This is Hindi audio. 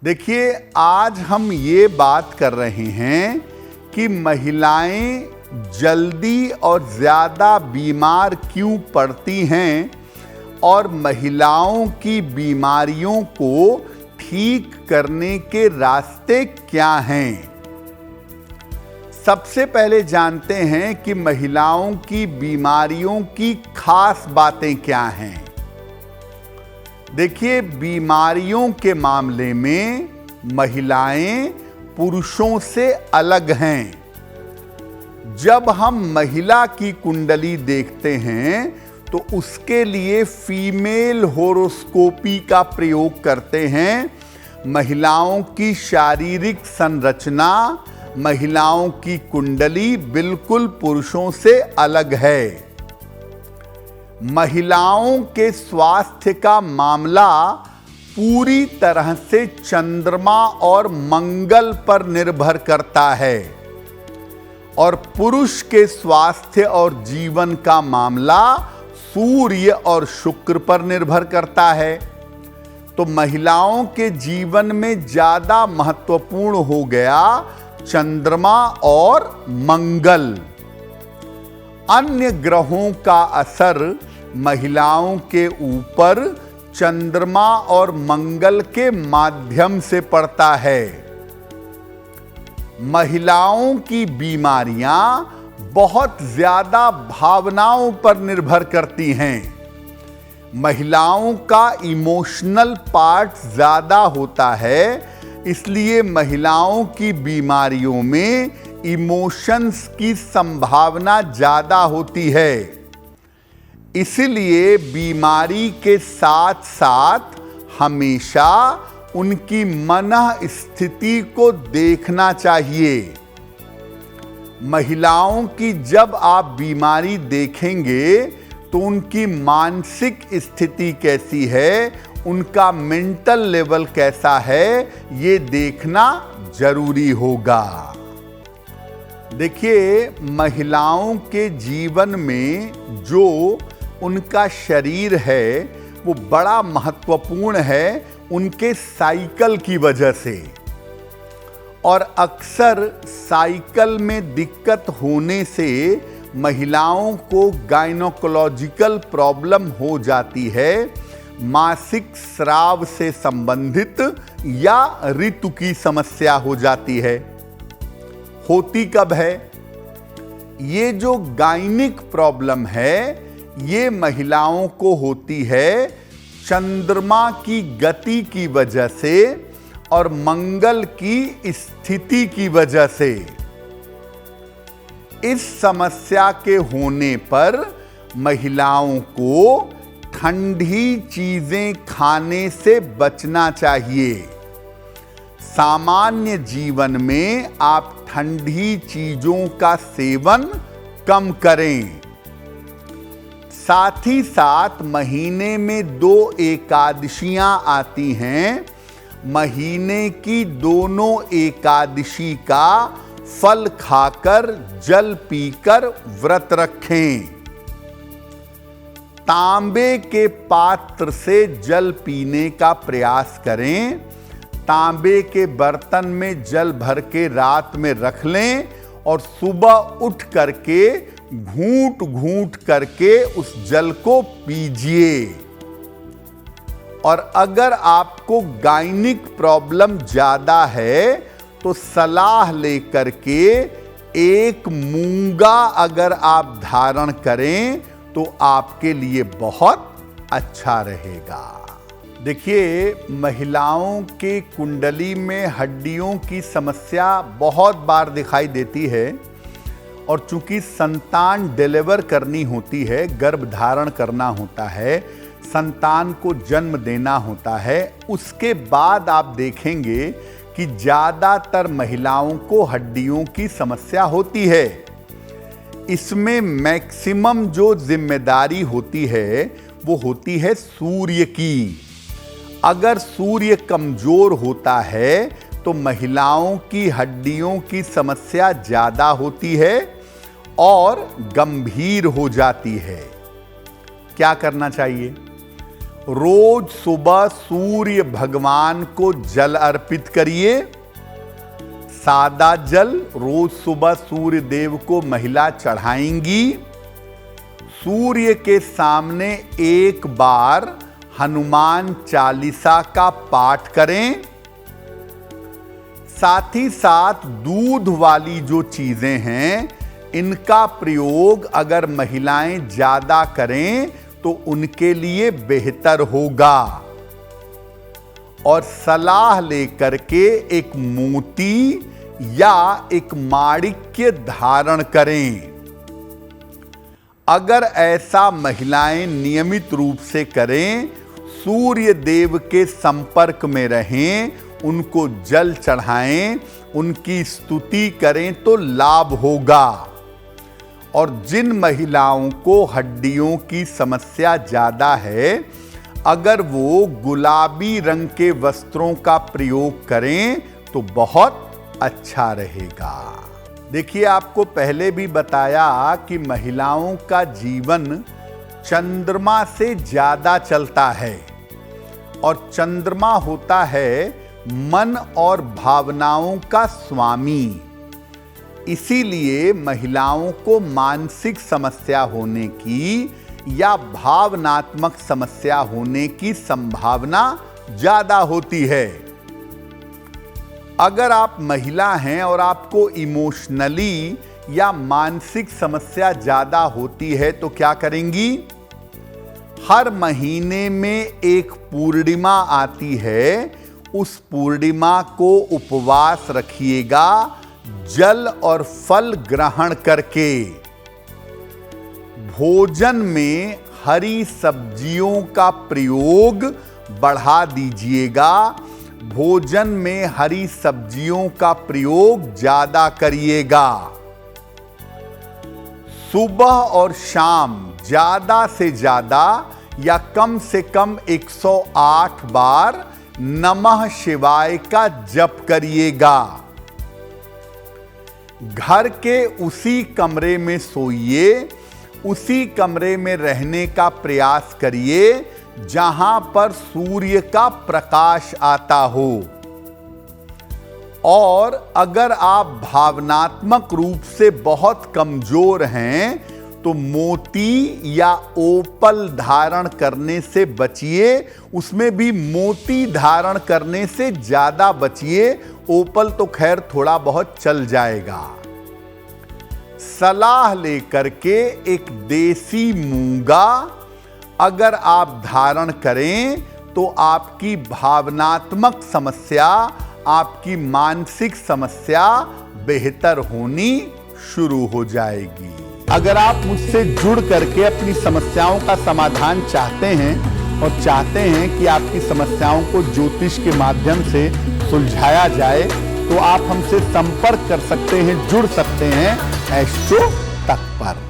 देखिए, आज हम ये बात कर रहे हैं कि महिलाएं जल्दी और ज़्यादा बीमार क्यों पड़ती हैं और महिलाओं की बीमारियों को ठीक करने के रास्ते क्या हैं। सबसे पहले जानते हैं कि महिलाओं की बीमारियों की खास बातें क्या हैं। देखिए, बीमारियों के मामले में महिलाएं पुरुषों से अलग हैं। जब हम महिला की कुंडली देखते हैं तो उसके लिए फीमेल होरोस्कोपी का प्रयोग करते हैं। महिलाओं की शारीरिक संरचना, महिलाओं की कुंडली बिल्कुल पुरुषों से अलग है। महिलाओं के स्वास्थ्य का मामला पूरी तरह से चंद्रमा और मंगल पर निर्भर करता है और पुरुष के स्वास्थ्य और जीवन का मामला सूर्य और शुक्र पर निर्भर करता है। तो महिलाओं के जीवन में ज्यादा महत्वपूर्ण हो गया चंद्रमा और मंगल। अन्य ग्रहों का असर महिलाओं के ऊपर चंद्रमा और मंगल के माध्यम से पड़ता है। महिलाओं की बीमारियां बहुत ज्यादा भावनाओं पर निर्भर करती हैं। महिलाओं का इमोशनल पार्ट ज्यादा होता है, इसलिए महिलाओं की बीमारियों में इमोशंस की संभावना ज्यादा होती है। इसलिए बीमारी के साथ साथ हमेशा उनकी मन स्थिति को देखना चाहिए। महिलाओं की जब आप बीमारी देखेंगे तो उनकी मानसिक स्थिति कैसी है, उनका मेंटल लेवल कैसा है, ये देखना जरूरी होगा। देखिए, महिलाओं के जीवन में जो उनका शरीर है वो बड़ा महत्वपूर्ण है उनके साइकिल की वजह से, और अक्सर साइकिल में दिक्कत होने से महिलाओं को गायनोकोलॉजिकल प्रॉब्लम हो जाती है। मासिक स्राव से संबंधित या ऋतु की समस्या हो जाती है। होती कब है? ये जो गायनिक प्रॉब्लम है ये महिलाओं को होती है चंद्रमा की गति की वजह से और मंगल की स्थिति की वजह से। इस समस्या के होने पर महिलाओं को ठंडी चीजें खाने से बचना चाहिए। सामान्य जीवन में आप ठंडी चीजों का सेवन कम करें। साथ ही साथ महीने में 2 एकादशियां आती हैं। महीने की दोनों एकादशी का फल खाकर जल पीकर व्रत रखें। तांबे के पात्र से जल पीने का प्रयास करें। तांबे के बर्तन में जल भर के रात में रख लें और सुबह उठ करके घूंट घूंट करके उस जल को पीजिए। और अगर आपको गायनिक प्रॉब्लम ज्यादा है तो सलाह लेकर के एक मूंगा अगर आप धारण करें तो आपके लिए बहुत अच्छा रहेगा। देखिए, महिलाओं के कुंडली में हड्डियों की समस्या बहुत बार दिखाई देती है और चूंकि संतान डिलीवर करनी होती है, गर्भ धारण करना होता है, संतान को जन्म देना होता है, उसके बाद आप देखेंगे कि ज़्यादातर महिलाओं को हड्डियों की समस्या होती है। इसमें मैक्सिमम जो जिम्मेदारी होती है वो होती है सूर्य की। अगर सूर्य कमजोर होता है तो महिलाओं की हड्डियों की समस्या ज़्यादा होती है और गंभीर हो जाती है। क्या करना चाहिए? रोज सुबह सूर्य भगवान को जल अर्पित करिए। सादा जल रोज सुबह सूर्य देव को महिला चढ़ाएंगी। सूर्य के सामने एक बार हनुमान चालीसा का पाठ करें। साथ ही साथ दूध वाली जो चीजें हैं, इनका प्रयोग अगर महिलाएं ज्यादा करें तो उनके लिए बेहतर होगा। और सलाह लेकर के एक मोती या एक माणिक्य धारण करें। अगर ऐसा महिलाएं नियमित रूप से करें, सूर्य देव के संपर्क में रहें, उनको जल चढ़ाएं, उनकी स्तुति करें तो लाभ होगा। और जिन महिलाओं को हड्डियों की समस्या ज्यादा है, अगर वो गुलाबी रंग के वस्त्रों का प्रयोग करें तो बहुत अच्छा रहेगा। देखिए, आपको पहले भी बताया कि महिलाओं का जीवन चंद्रमा से ज्यादा चलता है और चंद्रमा होता है मन और भावनाओं का स्वामी। इसीलिए महिलाओं को मानसिक समस्या होने की या भावनात्मक समस्या होने की संभावना ज्यादा होती है। अगर आप महिला हैं और आपको इमोशनली या मानसिक समस्या ज्यादा होती है तो क्या करेंगी? हर महीने में एक पूर्णिमा आती है, उस पूर्णिमा को उपवास रखिएगा, जल और फल ग्रहण करके। भोजन में हरी सब्जियों का प्रयोग बढ़ा दीजिएगा। भोजन में हरी सब्जियों का प्रयोग ज्यादा करिएगा। सुबह और शाम ज्यादा से ज्यादा या कम से कम 108 बार नमः शिवाय का जप करिएगा। घर के उसी कमरे में सोइए, उसी कमरे में रहने का प्रयास करिए जहां पर सूर्य का प्रकाश आता हो। और अगर आप भावनात्मक रूप से बहुत कमजोर हैं तो मोती या ओपल धारण करने से बचिए। उसमें भी मोती धारण करने से ज्यादा बचिए। ओपल तो खैर थोड़ा बहुत चल जाएगा। सलाह लेकर के एक देसी मूंगा अगर आप धारण करें तो आपकी भावनात्मक समस्या, आपकी मानसिक समस्या बेहतर होनी शुरू हो जाएगी। अगर आप मुझसे जुड़ करके अपनी समस्याओं का समाधान चाहते हैं और चाहते हैं कि आपकी समस्याओं को ज्योतिष के माध्यम से सुलझाया जाए, तो आप हमसे संपर्क कर सकते हैं, जुड़ सकते हैं एस्ट्रो तक पर।